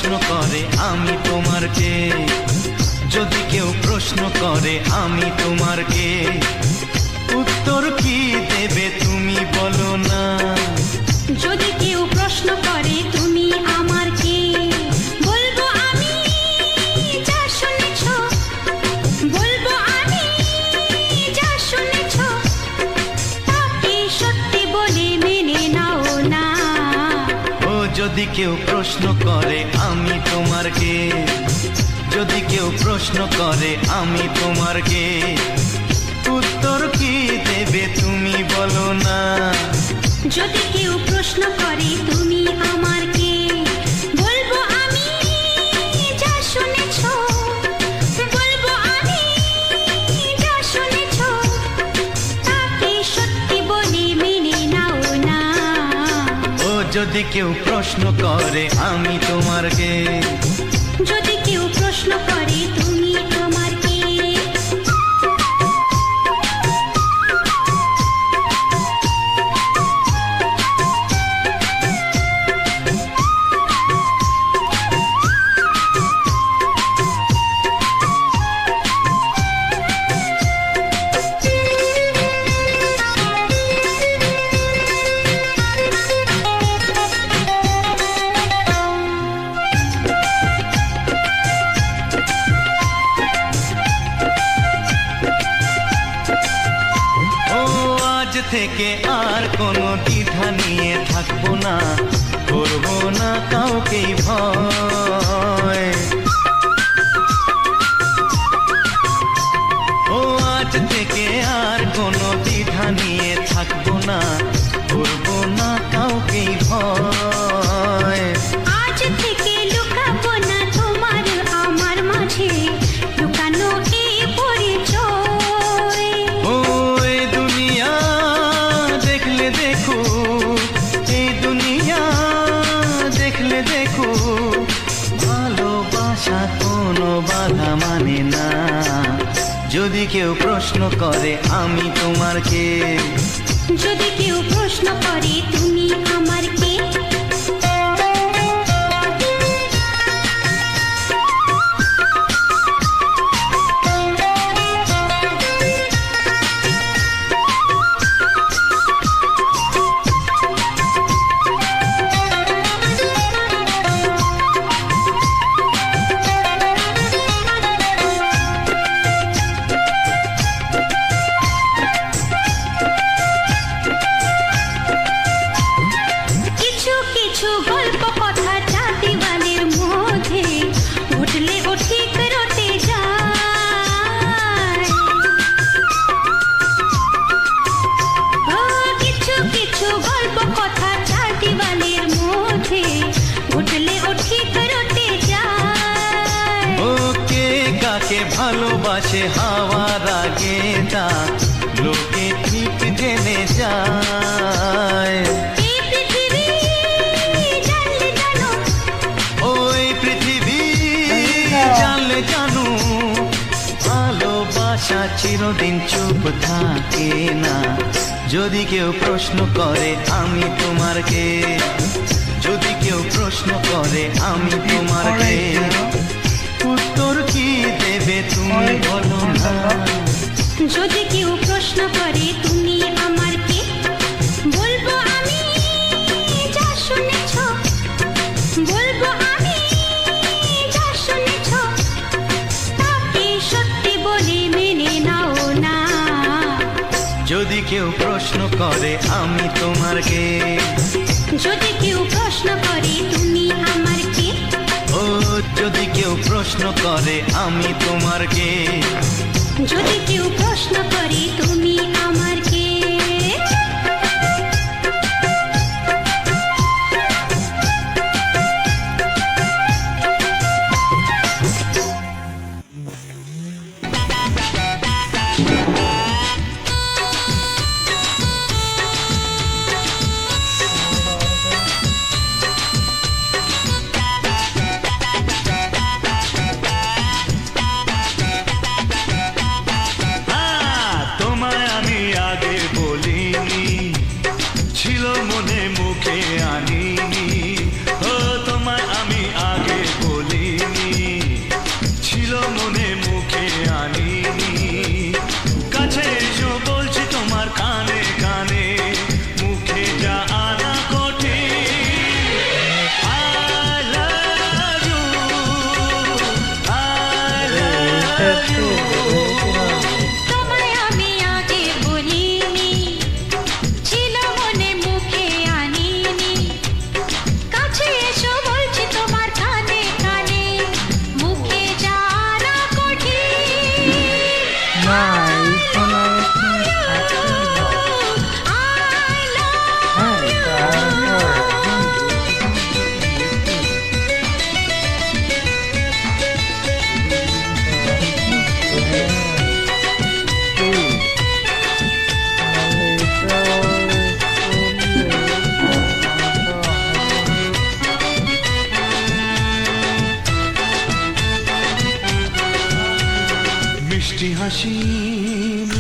প্রশ্ন করে আমি তোমার কে, যদি কেউ প্রশ্ন করে আমি তোমার কে, উত্তর কি দেবে তুমি বলো না। যদি কেউ প্রশ্ন করে তুমি আমার কে, বলবো আমি যা শুনেছ, বলবো আমি যা শুনেছ, তাকে সত্যি বলে মেনে নাও না। ও যদি কেউ প্রশ্ন করে আমি তোমার কে, যদি কেউ প্রশ্ন করে আমি তোমার কে, উত্তর কি দেবে তুমি বলো না। যদি কেউ প্রশ্ন করে তুমি আমার কে, বলবো আমি যা শুনেছ, বলবো আমি যা শুনেছ, তাকে সত্যি বলে মেনে নাও না। ও যদি কেউ প্রশ্ন করে আমি তোমার কে, যদি কেউ প্রশ্ন করে তুমি আমার কে। থেকে আর কোনো দ্বিধা নিয়ে থাকবো না, করবো না কাউকেই ভয়। ও আজ থেকে আর কোনো দ্বিধা নিয়ে থাকবো না, করবো না কাউকেই ভয়। আজ থেকে লুকাবো না তোমার আমার মাঝে লুকানো এই পরিচয়। ও এই দুনিয়া দেখলে দেখো, এই দুনিয়া দেখলে দেখো, ভালোবাসা কোনো বাধা মানে না। যদি কেউ প্রশ্ন করে আমি তোমার কে, যদি কেউ প্রশ্ন করে তুমি আমার কে। ভালোবাসে হাওয়ার আগে তা লোকে ঠিক জেনে যায়। ওই পৃথিবী জানলে জানো, ভালোবাসা চিরদিন চুপ থাকে না। যদি কেউ প্রশ্ন করে আমি তোমার কে, যদি কেউ প্রশ্ন করে আমি তোমার কে, উত্তর কি দেবে তুমি বলো না। যদি কেউ প্রশ্ন করে তুমি আমার কে, বলবো আমি যা শুনেছ, বলবো আমি যা শুনেছ, তাকে সত্যি বলে মেনে নাও না। যদি কেউ প্রশ্ন করে আমি তোমার কে, যদি কেউ প্রশ্ন করে তুমি আমার কে, ও যদি কেউ প্রশ্ন করে আমি তোমার কে, যদি কেউ প্রশ্ন করে তুমি আমার কে।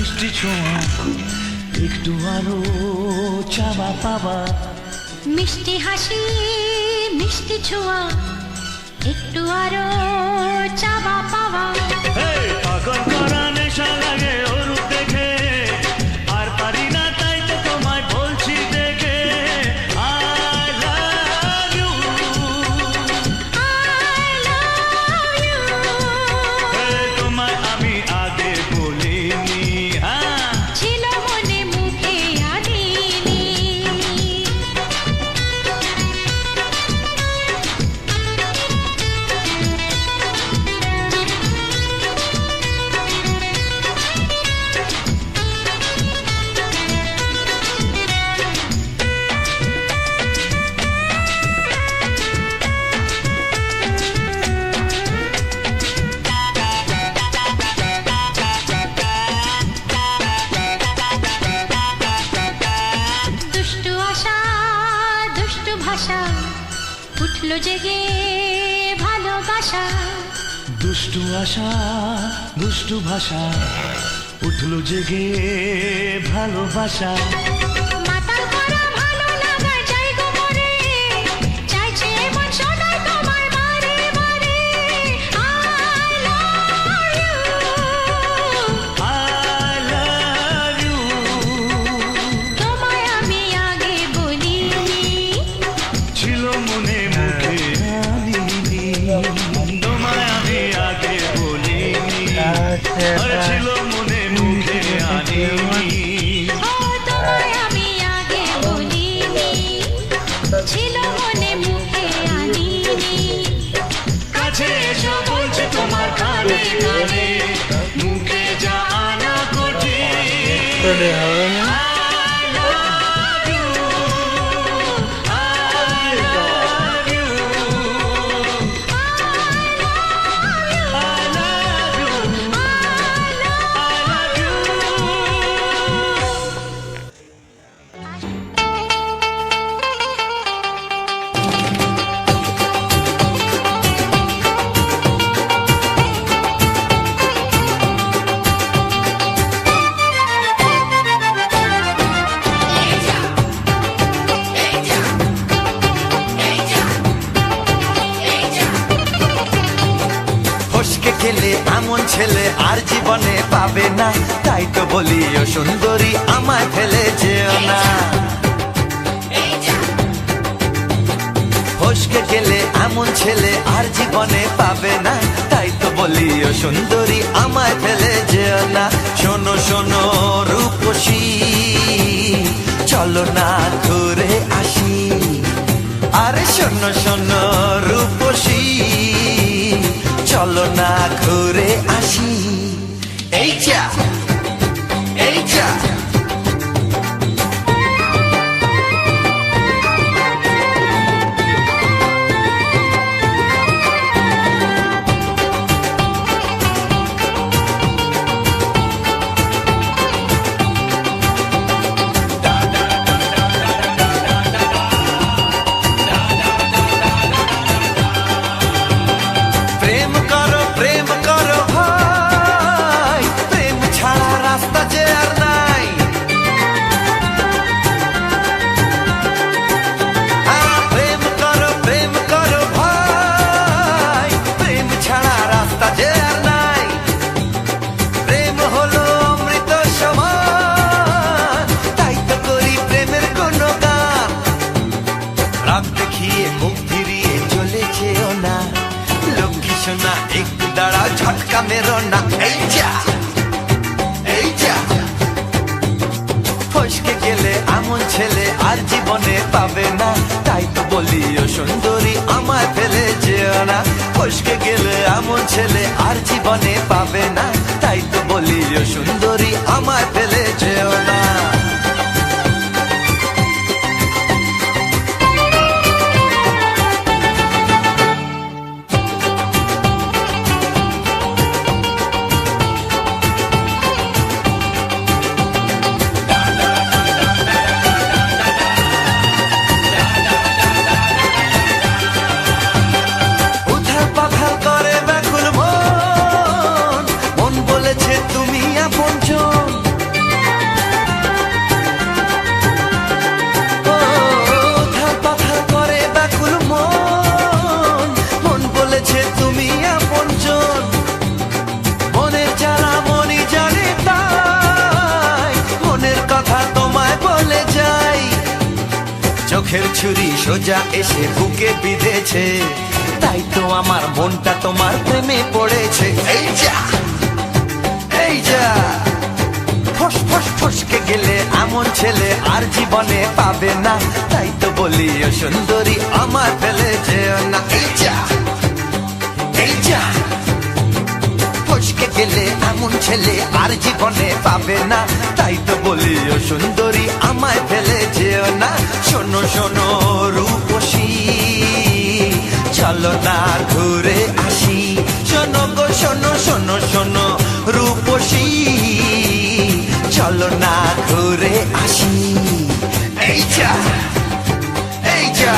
মিষ্টি ছোঁয়া, একটু আলো চাওয়া পাওয়া, মিষ্টি হাসি মিষ্টি ছোঁয়া, একটু আরো চাওয়া পাওয়া। পাগল করা নেশা লাগে ওর দেখে, আর পারি না তাই তো তোমায় বলছি দেখে I love you, I love you, তোমায় আমি আগে বলিনি, হ্যাঁ ছিল মনে মুখে আনিনি। দুষ্টু আশা দুষ্টু ভাষা, উঠলো জেগে ভালোবাসা। দুষ্টু আশা দুষ্টু ভাষা, উঠলো জেগে ভালোবাসা। মাতাল করা ভালো লাগার জায়গা মরে, চাইছে মন সদাই তোমায় বারে বারে। I love you, I love you, তোমায় আমি আগে বলিনি, ছিল মনে মুখে আনিনি, তোমায় আমি আগে বলিনি, আরে ছিল মনে মুখে আনিনি, ও তোমায় আমি আগে বলিনি, ছিল মনে মুখে আনিনি। কাছে এসো বলছে তোমার কানে কানে, মুখে যা আনা কঠিন। I love you, I love you, I love you, I love you. ফসকে খেলে এমন ছেলে আর জীবনে পাবে না, তাই তো বলি ও সুন্দরী আমায় ফেলে যেও না। ফসকে গেলে এমন ছেলে আর জীবনে পাবে না, তাই তো বলি ও সুন্দরী আমায় ফেলে যেও না। শোনো শোনো রূপসী, চলো না ঘুরে আসি। আরে শোনো শোনো রূপসী, চলো না ঘুরে আসি। এই যা এই যা, প্রেম করো ভাই, প্রেম ছাড়া রাস্তা যে আর নাই। প্রেম করো ভাই, প্রেম ছাড়া রাস্তা যে আর নাই। প্রেম হলো অমৃত সমান, তাই তো করি প্রেমের কোনো গান। রাত দেখিয়ে মুখ ফিরিয়ে চলে যেও না, লক্ষ্মী সোনা একটু দাঁড়াও, ঝটকা মেরো না। এই যা এই যা, ফসকে গেলে এমন ছেলে আর জীবনে পাবে না, তাই তো বলি ও সুন্দরী আমায় ফেলে যেও না। ফসকে গেলে এমন ছেলে আর জীবনে পাবে না, তাই তো বলি ও সুন্দরী আমায় ফেলে যেও না। দুঃখের ছুরি সোজা এসে বুকে বিঁধেছে, তাই তো আমার মনটা তোমার প্রেমে পড়েছে। এই যা এই যা, ফস ফস ফসকে গেলে এমন ছেলে আর জীবনে পাবে না, তাই তো বলি ও সুন্দরী আমার ফেলে যেও না। এই যা এই যা, ফসকে গেলে এমন ছেলে আর জীবনে পাবে না, তাই তো বলি ও সুন্দরী আমায় ফেলে যেও না। শোনো শোনো রূপসী, চলো না ঘুরে আসি। শোনো গো শোনো শোনো শোনো রূপসী, চলো না ঘুরে আসি। এই যা এই যা,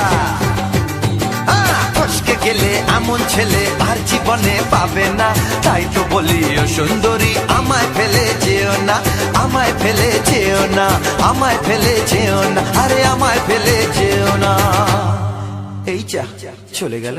ফসকে গেলে এমন ছেলে আর জীবনে পাবে না, তাই তো বলি ও সুন্দরী আমায় ফেলে যেও না, আমায় ফেলে যেও না, আমায় ফেলে যেও না, আরে আমায় ফেলে যেও না। এই যা চলে গেল।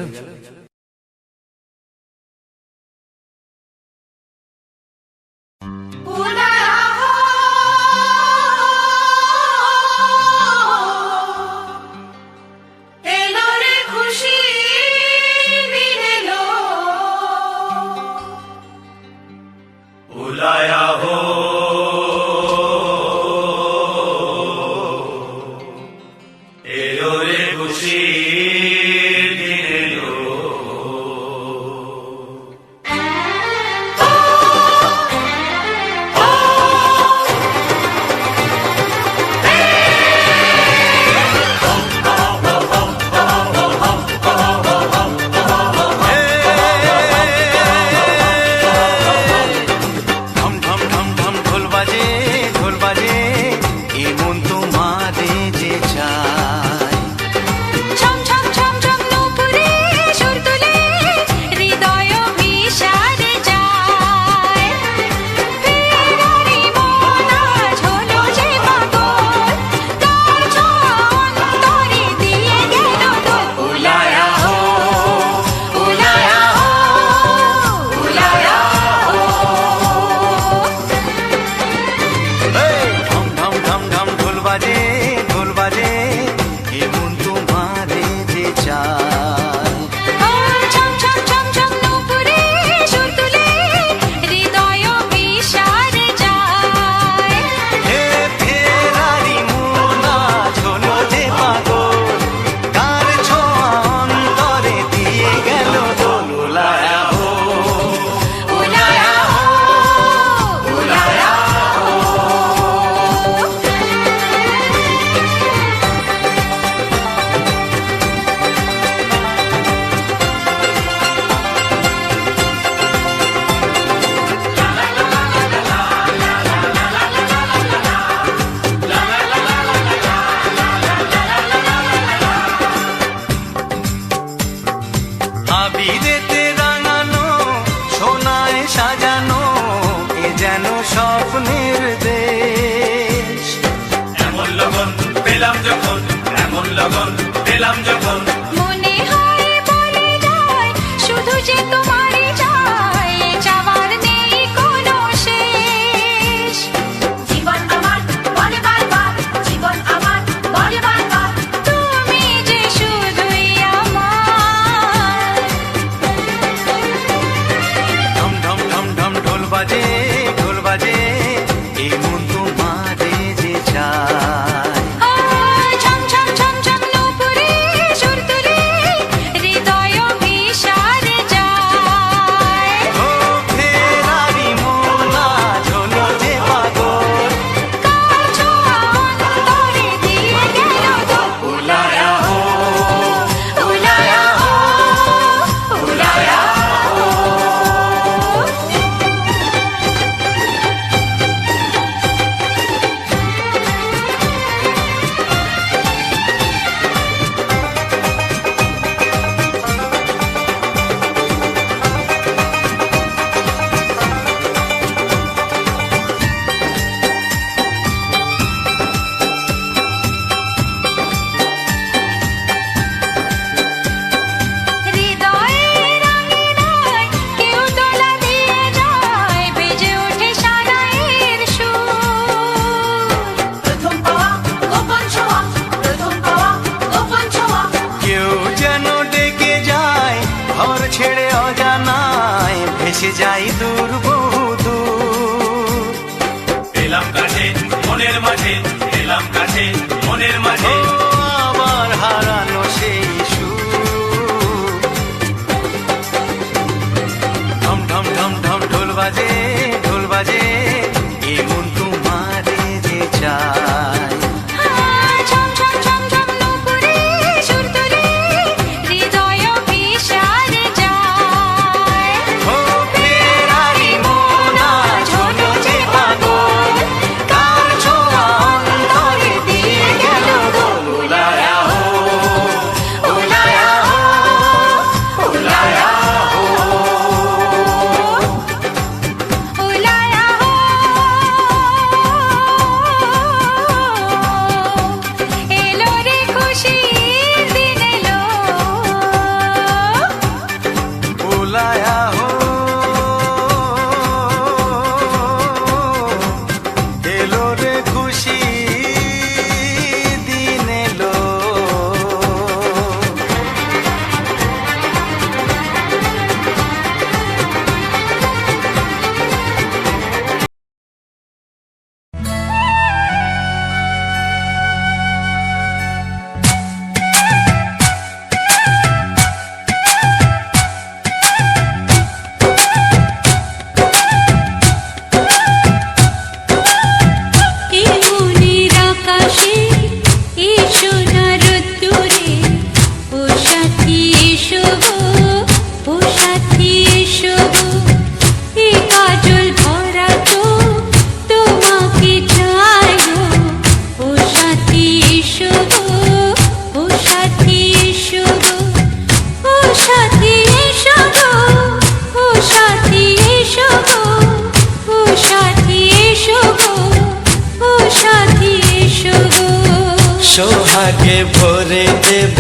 দূর বহু দূর। এলাম কাছে মনের মাঝে, এলাম কাছে মনের মাঝে। ও আমার হারানো সেই সুর। ঢম ঢম ঢম ঢম ঢোল বাজে, ঢোল বাজে, এ মন তোমারে যে চায়। ঝম ঝম ঝম ঝম নূপুরে সুর তোলে, হৃদয় বিষাদে যায়। ও ফেরারি মোনা ঝোলো যে পাগল, তার ছোঁয়া অন্তরে দিয়ে গেল গো। উলায়া হো, উলায়া হো, উলায়া হো। উলায়া হো, এলো রে খুশির দিন এলো। উলায়া হো, এলো রে খুশি দিন এলো। এই মনের আকাশে এই সোনার রোদ্দুরে, ও সাথী এসো গো, ও সাথী এসো গো। এই কাজল ভরা চোখ তোমাকে চাই গো, ও সাথী এসো গো, ও সাথী এসো গো। ও সাথী এসো গো, ও সাথী এসো গো, ও সাথী এসো গো, ও সাথী এসো গো। সোহাগে ভরে দেব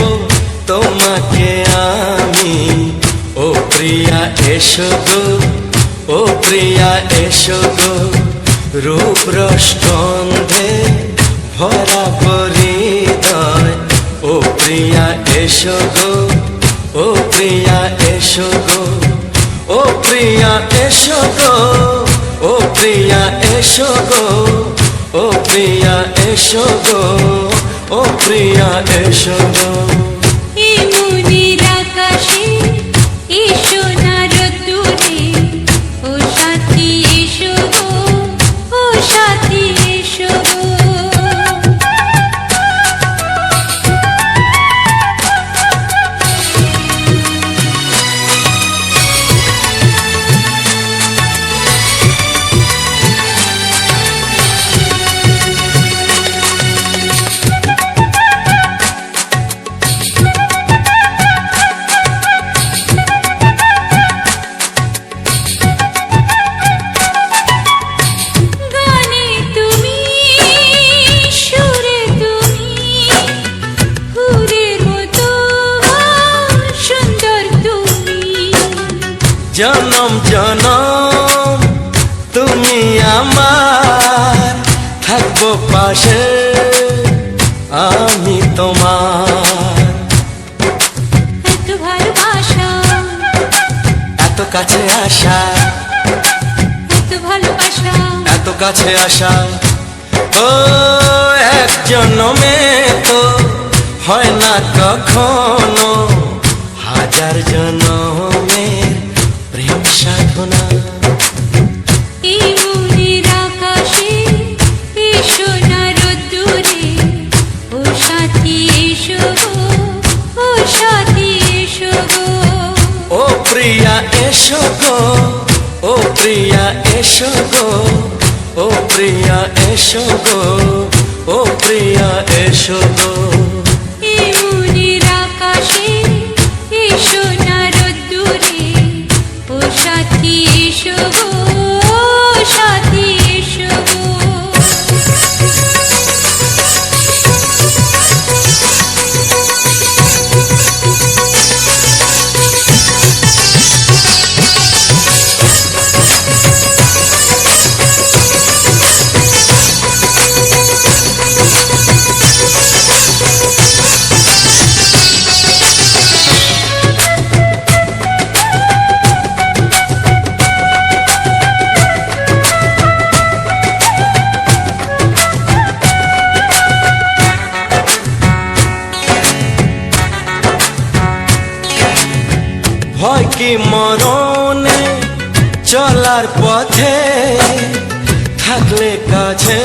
তোমাকে আমি, ও প্রিয়া এসো গো, ও প্রিয়া এসো গো। রূপ রসগন্ধে ভরা হৃদয়, ও প্রিয়া এসো গো, ও প্রিয়া এসো গো। ও প্রিয়া এসো গো, ও প্রিয়া এসো গো, ও প্রিয়া এসো গো, ও প্রিয়া এসো গো। এই মনের আকাশে এই সোনার রোদ্দুরে, ও সাথী এসো গো, ও সাথী এসো গো। গানে তুমি, সুরে তুমি, ফুলের মতো সুন্দর তুমি। জনম জনম তুমি আমার, থাকবো পাশে আমি তোমার। এত ভালোবাসা, এত কাছে আসা, এত ভালোবাসা, এত কাছে আসা, ও এক জন্মে তো হয় না কখনো, হাজার জন্মের প্রেম সাধনা। এই মনের আকাশে এই সোনার রোদ্দুরে, ও সাথী এসো গো, ও সাথী এসো গো। ও প্রিয়া এসো গো, ও প্রিয়া এসো গো, ও প্রিয়া এসো গো, ও প্রিয়া এসো গো। এই মনের আকাশে এই সোনার রোদ্দুরে, ও সাথী এসো গো, ও সাথী এসো গো। মরণে চলার পথে থাকলে কাছে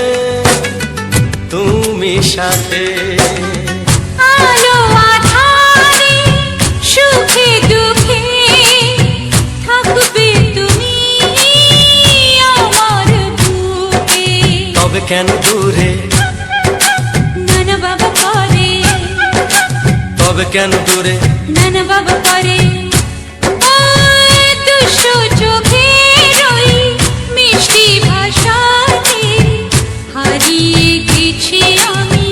তুমি সাথে। আলো আঁধারে সুখে দুঃখে থাকবে তুমি আমার বুকে। তবে কেন দূরে, নানা বাবা করে, তবে কেন দূরে, নানা বাবা করে। ওই দুষ্টু চোখের ওই মিষ্টি ভাষাতে হারিয়ে গেছি আমি,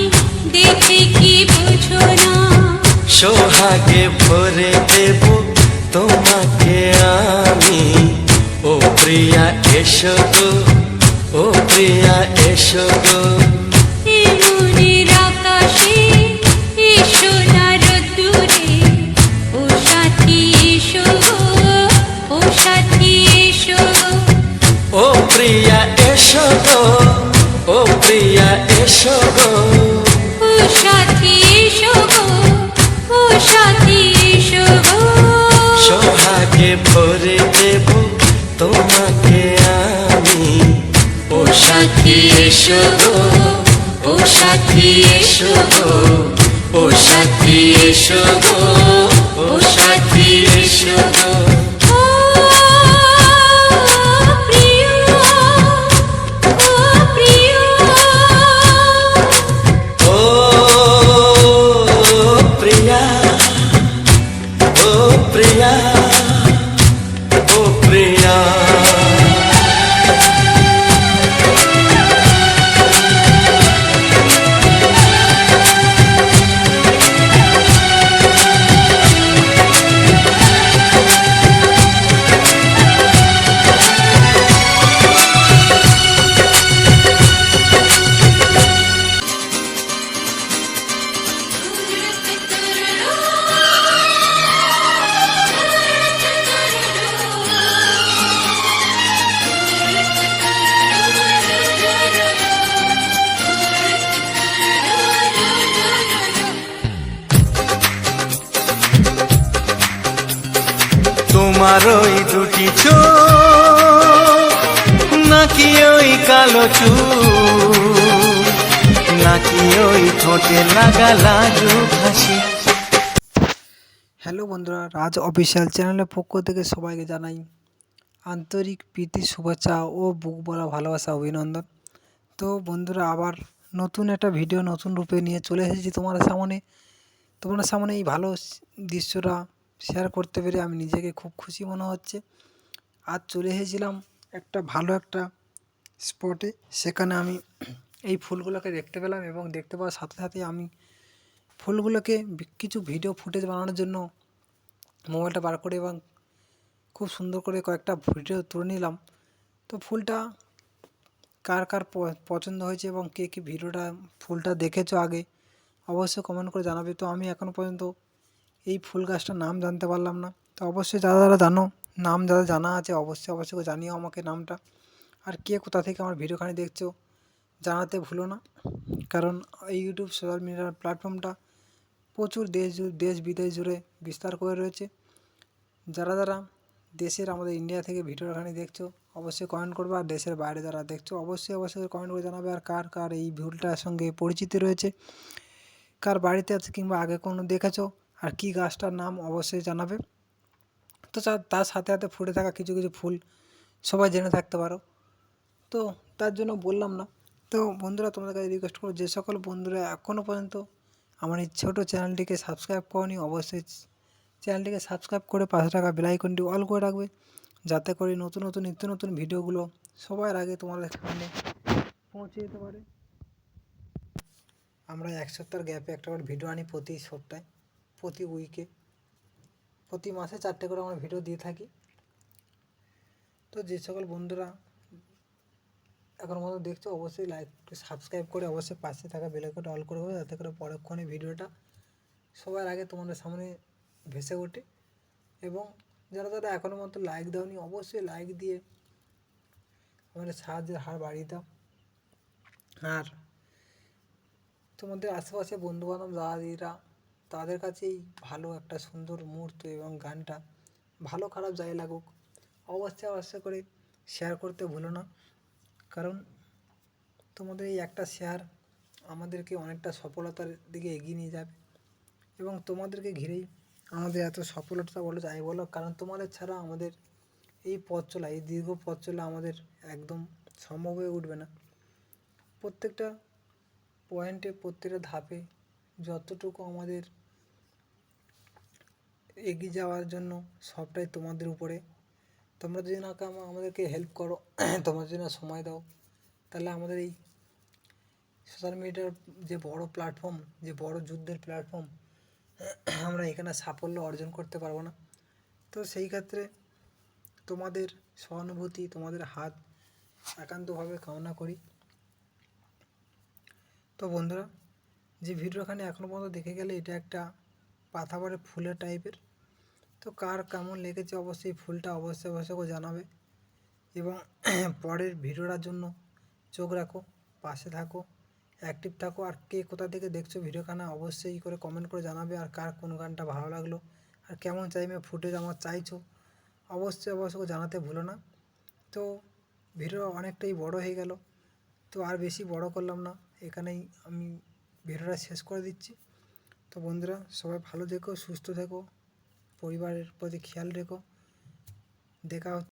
দেখে কি বুঝো না। সোহাগে ভরে দেব তোমাকে আমি। ও প্রিয়া এসো গো, ও প্রিয়া এসো গো। এই মনের আকাশে এসো না রোদ্দুরে, ও সাথী এসো গো, ও সাথী এসো গো। ও প্রিয়া এসো গো, ও প্রিয়া এসো গো। ও সাথী এসো গো, ও সাথী এসো গো। সোহাগে ভরে দেব তোমাকে আমি। ও সাথী এসো গো, ও সাথী এসো গো, ও সাথী এসো গো, ও সাথী এসো গো। ও প্রিয়, ও প্রিয়, ও প্রিয়া, ও প্রিয়া, ও প্রিয়া। তোমার ওই দুটি চোখ নাকি ওই কালো চুল, নাকি ওই ঠোঁটে লাগা লাজুক হাসি। হ্যালো বন্ধুরা, রাজ অফিসিয়াল চ্যানেলের পক্ষ থেকে সবাইকে জানাই আন্তরিক প্রীতি শুভেচ্ছা ও বুক ভরা ভালোবাসা অভিনন্দন। তো বন্ধুরা, আবার নতুন একটা ভিডিও নতুন রূপে নিয়ে চলে এসেছি তোমাদের সামনে এই ভালো দৃশ্যটা শেয়ার করতে পেরে আমি নিজেকে খুব খুশি মনে হচ্ছে। আজ চলে এসেছিলাম একটা ভালো একটা স্পটে, সেখানে আমি এই ফুলগুলোকে দেখতে পেলাম এবং দেখতে পাওয়ার সাথে সাথে আমি ফুলগুলোকে কিছু ভিডিও ফুটেজ বানানোর জন্য মোবাইলটা বার করে এবং খুব সুন্দর করে কয়েকটা ভিডিও তুলে নিলাম। তো ফুলটা কার কার পছন্দ হয়েছে এবং কে কী ফুলটা দেখেছো আগে অবশ্যই কমেন্ট করে জানাবে। তো আমি এখনও পর্যন্ত এই ফুল গাছটার নাম জানতে পারলাম না। তো অবশ্যই যারা যারা জানো, নাম যারা জানা আছে অবশ্যই করে জানিও আমাকে নামটা। আর কে কোথা থেকে আমার ভিডিওখানি দেখছো জানাতে ভুলো না, কারণ এই ইউটিউব সোশ্যাল মিডিয়ার প্ল্যাটফর্মটা প্রচুর দেশ বিদেশ জুড়ে বিস্তার করে রয়েছে। যারা যারা দেশের আমাদের ইন্ডিয়া থেকে ভিডিওখানি দেখছো অবশ্যই কমেন্ট করবে, আর দেশের বাইরে যারা দেখছো অবশ্যই কমেন্ট করে জানাবে। আর কার কার এই ভুলটার সঙ্গে পরিচিতি রয়েছে, কার বাড়িতে আছে কিংবা আগে কোনো দেখেছো, আর কী গাছটার নাম অবশ্যই জানাবে। তো তার সাথে সাথে ফুটে থাকা কিছু কিছু ফুল সবাই জেনে থাকতে পারো, তো তার জন্য বললাম না। তো বন্ধুরা, তোমাদের কাছে রিকোয়েস্ট করো, যে সকল বন্ধুরা এখনও পর্যন্ত আমার এই ছোটো চ্যানেলটিকে সাবস্ক্রাইব করনি অবশ্যই চ্যানেলটিকে সাবস্ক্রাইব করে পাশে থাকা বেল আইকনটি অল করে রাখবে, যাতে করে নতুন নতুন নিত্য নতুন ভিডিওগুলো সবার আগে তোমাদের সামনে পৌঁছে যেতে পারে। আমরা এক সপ্তাহের গ্যাপে একটা করে ভিডিও আনি, প্রতি সপ্তাহে, প্রতি উইকে, প্রতি মাসে 4টে করে আমরা ভিডিও দিয়ে থাকি। তো যে সকল বন্ধুরা এখনও পর্যন্ত দেখছো অবশ্যই লাইক সাবস্ক্রাইব করে অবশ্যই পাশে থাকা বেল আইকনটা অল করে দেবে, যাতে করে পরক্ষণে ভিডিওটা সবার আগে তোমাদের সামনে ভেসে ওঠে। এবং যারা যারা এখনও মতো লাইক দাওনি অবশ্যই লাইক দিয়ে আমাদের সাহায্যের হার বাড়িয়ে দাও। আর তোমাদের আশেপাশে বন্ধুবান্ধব দাদাদিরা তাদের কাছেই ভালো একটা সুন্দর মুহূর্ত এবং গানটা ভালো খারাপ যাই লাগুক অবশ্যই করে শেয়ার করতে ভুলো না, কারণ তোমাদের এই একটা শেয়ার আমাদেরকে অনেকটা সফলতার দিকে এগিয়ে নিয়ে যাবে এবং তোমাদেরকে ঘিরেই আমাদের এত সফলতা বলো যাই বলো, কারণ তোমাদের ছাড়া আমাদের এই পথ চলা, এই দীর্ঘ পথ চলা আমাদের একদম সম্ভব হয়ে উঠবে না। প্রত্যেকটা পয়েন্টে, প্রত্যেকটা ধাপে যতটুকু আমাদের এগিয়ে যাওয়ার জন্য সবটাই তোমাদের উপরে। তোমরা যদি না আমাদেরকে হেল্প করো, তোমরা যদি না সময় দাও, তাহলে আমাদের এই সোশ্যাল মিডিয়ার যে বড় প্ল্যাটফর্ম, যে বড় যুদ্ধের প্ল্যাটফর্ম, আমরা এখানে সাফল্য অর্জন করতে পারবো না। তো সেই ক্ষেত্রে তোমাদের সহানুভূতি, তোমাদের হাত একান্তভাবে কামনা করি। তো বন্ধুরা, যে ভিডিওখানে এখনও পর্যন্ত দেখে গেলে এটা একটা পাতাবাড়ে ফুলের টাইপের, তো কার কেমন লেগেছে অবশ্যই ফুলটা অবশ্যই করে জানাবে এবং পরের ভিডিওটার জন্য চোখ রাখো, পাশে থাকো, অ্যাক্টিভ থাকো। আর কে কোথা থেকে দেখছো ভিডিওখানে অবশ্যই করে কমেন্ট করে জানাবে, আর কার কোন গানটা ভালো লাগলো আর কেমন টাইমে ফুটেজ আমার চাইছো অবশ্যই করে জানাতে ভুলো না। তো ভিডিও অনেকটাই বড় হয়ে গেল, তো আর বেশি বড় করলাম না, এখানেই আমি ভিডিওটা শেষ করে দিচ্ছি। তো বন্ধুরা, সবাই ভালো থেকো, সুস্থ থেকো, পরিবারের প্রতি খেয়াল রেখো। দেখা